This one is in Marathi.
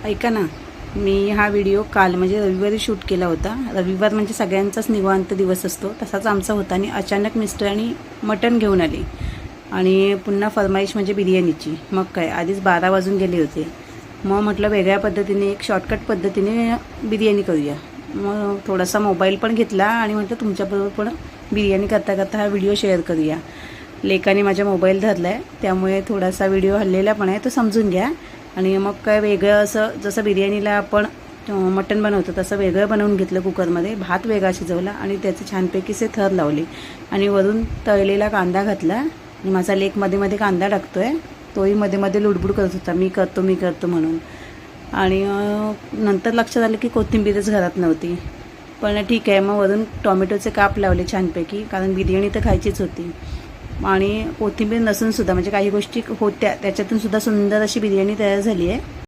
ऐका ना, मी हा व्हिडिओ काल म्हणजे रविवारी शूट केला होता. रविवार म्हणजे सगळ्यांचाच निवांत दिवस असतो, तसाच आमचा होता. आणि अचानक मिस्टरांनी मटण घेऊन आले आणि पुन्हा फरमाईश म्हणजे बिर्याणीची. मग काय, आधीच 12 वाजून गेले होते. मग म्हटलं वेगळ्या पद्धतीने, एक शॉर्टकट पद्धतीने बिर्याणी करूया. मग थोडासा मोबाईल पण घेतला आणि म्हटलं तुमच्याबरोबर पण बिर्याणी करता करता हा व्हिडिओ शेअर करूया. लेकाने माझा मोबाईल धरला आहे, त्यामुळे थोडासा व्हिडिओ हललेला पण आहे, तो समजून घ्या. आणि मग काय, वेगळं असं जसं बिर्याणीला आपण मटण बनवतो तसं वेगळं बनवून घेतलं. कुकरमध्ये भात वेगळा शिजवला आणि त्याचे छानपैकी से थर लावले आणि वरून तळलेला कांदा घातला. आणि माझा लेक मध्ये मध्ये कांदा टाकतो आहे, तोही मध्ये मध्ये लुडबुड करत होता, मी करतो म्हणून. आणि नंतर लक्षात आलं की कोथिंबीरच घरात नव्हती. पण ठीक आहे, मग वरून टॉमॅटोचे काप लावले छानपैकी, कारण बिर्याणी तर खायचीच होती. आणि कोथिंबीर नसूनसुद्धा म्हणजे काही गोष्टी होत्या त्याच्यातून सुद्धा सुंदर अशी बिर्याणी तयार झाली आहे.